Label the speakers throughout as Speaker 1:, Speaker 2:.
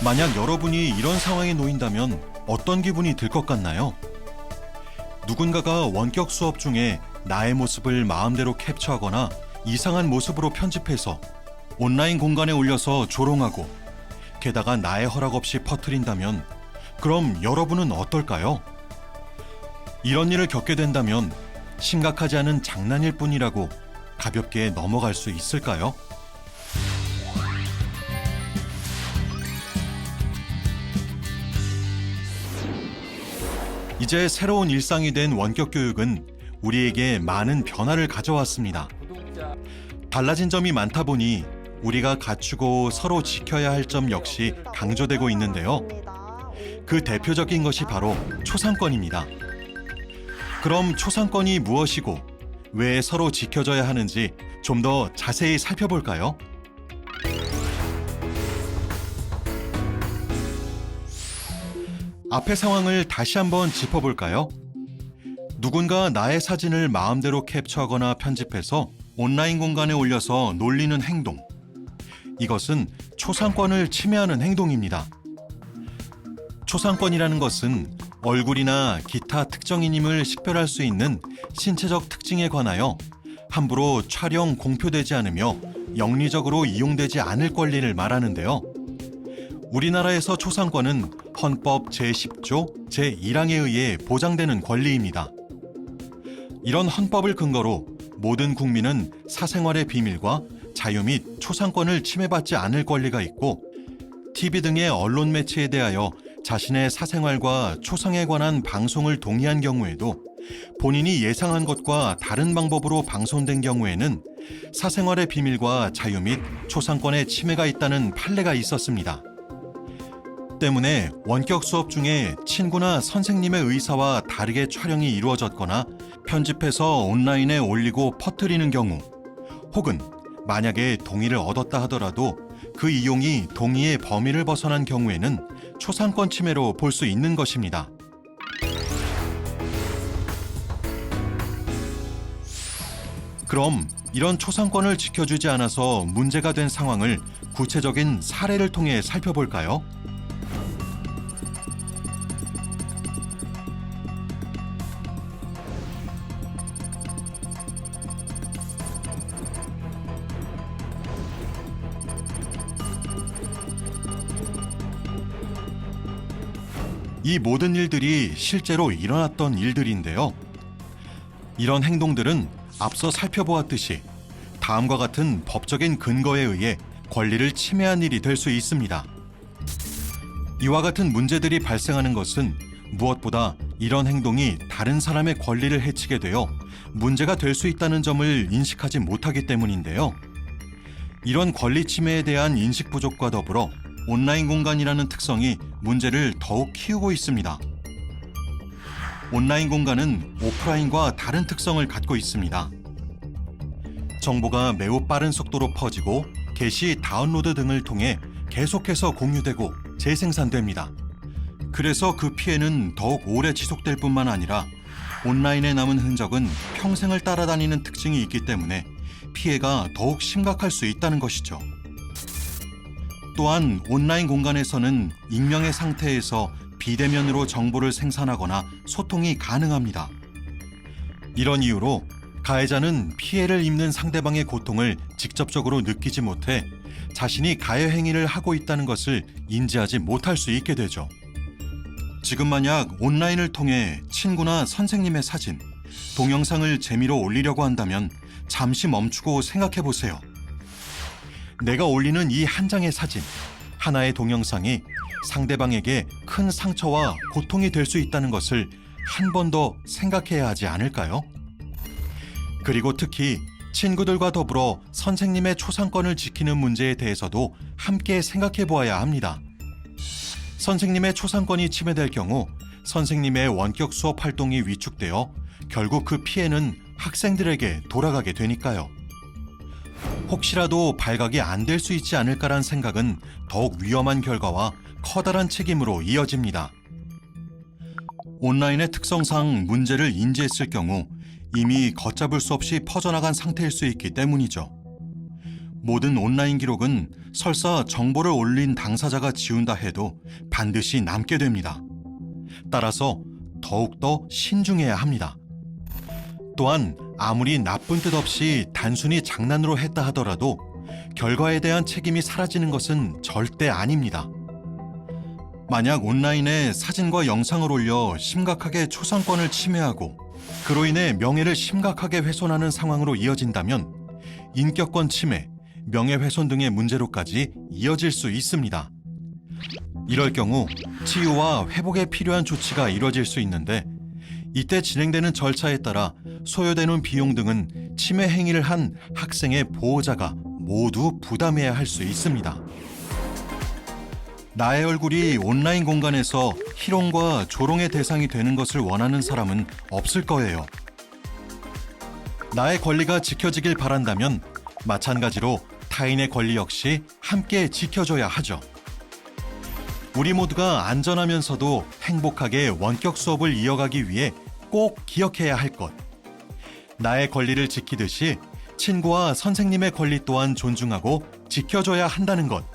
Speaker 1: 만약 여러분이 이런 상황에 놓인다면 어떤 기분이 들 것 같나요? 누군가가 원격 수업 중에 나의 모습을 마음대로 캡처하거나 이상한 모습으로 편집해서 온라인 공간에 올려서 조롱하고 게다가 나의 허락 없이 퍼뜨린다면 그럼 여러분은 어떨까요? 이런 일을 겪게 된다면 심각하지 않은 장난일 뿐이라고 가볍게 넘어갈 수 있을까요? 이제 새로운 일상이 된 원격 교육은 우리에게 많은 변화를 가져왔습니다. 달라진 점이 많다 보니 우리가 갖추고 서로 지켜야 할 점 역시 강조되고 있는데요. 그 대표적인 것이 바로 초상권입니다. 그럼 초상권이 무엇이고 왜 서로 지켜져야 하는지 좀 더 자세히 살펴볼까요? 앞의 상황을 다시 한번 짚어볼까요? 누군가 나의 사진을 마음대로 캡처하거나 편집해서 온라인 공간에 올려서 놀리는 행동. 이것은 초상권을 침해하는 행동입니다. 초상권이라는 것은 얼굴이나 기타 특정인임을 식별할 수 있는 신체적 특징에 관하여 함부로 촬영, 공표되지 않으며 영리적으로 이용되지 않을 권리를 말하는데요. 우리나라에서 초상권은 헌법 제10조 제1항에 의해 보장되는 권리입니다. 이런 헌법을 근거로 모든 국민은 사생활의 비밀과 자유 및 초상권을 침해받지 않을 권리가 있고 TV 등의 언론 매체에 대하여 자신의 사생활과 초상에 관한 방송을 동의한 경우에도 본인이 예상한 것과 다른 방법으로 방송된 경우에는 사생활의 비밀과 자유 및 초상권의 침해가 있다는 판례가 있었습니다. 때문에 원격 수업 중에 친구나 선생님의 의사와 다르게 촬영이 이루어졌거나 편집해서 온라인에 올리고 퍼뜨리는 경우 혹은 만약에 동의를 얻었다 하더라도 그 이용이 동의의 범위를 벗어난 경우에는 초상권 침해로 볼 수 있는 것입니다. 그럼 이런 초상권을 지켜주지 않아서 문제가 된 상황을 구체적인 사례를 통해 살펴볼까요? 이 모든 일들이 실제로 일어났던 일들인데요. 이런 행동들은 앞서 살펴보았듯이 다음과 같은 법적인 근거에 의해 권리를 침해한 일이 될 수 있습니다. 이와 같은 문제들이 발생하는 것은 무엇보다 이런 행동이 다른 사람의 권리를 해치게 되어 문제가 될 수 있다는 점을 인식하지 못하기 때문인데요. 이런 권리 침해에 대한 인식 부족과 더불어 온라인 공간이라는 특성이 문제를 더욱 키우고 있습니다. 온라인 공간은 오프라인과 다른 특성을 갖고 있습니다. 정보가 매우 빠른 속도로 퍼지고 게시, 다운로드 등을 통해 계속해서 공유되고 재생산됩니다. 그래서 그 피해는 더욱 오래 지속될 뿐만 아니라 온라인에 남은 흔적은 평생을 따라다니는 특징이 있기 때문에 피해가 더욱 심각할 수 있다는 것이죠. 또한 온라인 공간에서는 익명의 상태에서 비대면으로 정보를 생산하거나 소통이 가능합니다. 이런 이유로 가해자는 피해를 입는 상대방의 고통을 직접적으로 느끼지 못해 자신이 가해 행위를 하고 있다는 것을 인지하지 못할 수 있게 되죠. 지금 만약 온라인을 통해 친구나 선생님의 사진, 동영상을 재미로 올리려고 한다면 잠시 멈추고 생각해 보세요. 내가 올리는 이 한 장의 사진, 하나의 동영상이 상대방에게 큰 상처와 고통이 될 수 있다는 것을 한 번 더 생각해야 하지 않을까요? 그리고 특히 친구들과 더불어 선생님의 초상권을 지키는 문제에 대해서도 함께 생각해 보아야 합니다. 선생님의 초상권이 침해될 경우 선생님의 원격 수업 활동이 위축되어 결국 그 피해는 학생들에게 돌아가게 되니까요. 혹시라도 발각이 안 될 수 있지 않을까란 생각은 더욱 위험한 결과와 커다란 책임으로 이어집니다. 온라인의 특성상 문제를 인지했을 경우 이미 걷잡을 수 없이 퍼져나간 상태일 수 있기 때문이죠. 모든 온라인 기록은 설사 정보를 올린 당사자가 지운다 해도 반드시 남게 됩니다. 따라서 더욱더 신중해야 합니다. 또한 아무리 나쁜 뜻 없이 단순히 장난으로 했다 하더라도 결과에 대한 책임이 사라지는 것은 절대 아닙니다. 만약 온라인에 사진과 영상을 올려 심각하게 초상권을 침해하고 그로 인해 명예를 심각하게 훼손하는 상황으로 이어진다면 인격권 침해, 명예훼손 등의 문제로까지 이어질 수 있습니다. 이럴 경우 치유와 회복에 필요한 조치가 이뤄질 수 있는데 이때 진행되는 절차에 따라 소요되는 비용 등은 침해 행위를 한 학생의 보호자가 모두 부담해야 할 수 있습니다. 나의 얼굴이 온라인 공간에서 희롱과 조롱의 대상이 되는 것을 원하는 사람은 없을 거예요. 나의 권리가 지켜지길 바란다면 마찬가지로 타인의 권리 역시 함께 지켜줘야 하죠. 우리 모두가 안전하면서도 행복하게 원격 수업을 이어가기 위해 꼭 기억해야 할 것. 나의 권리를 지키듯이 친구와 선생님의 권리 또한 존중하고 지켜줘야 한다는 것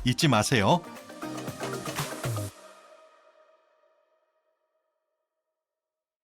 Speaker 1: 잊지 마세요.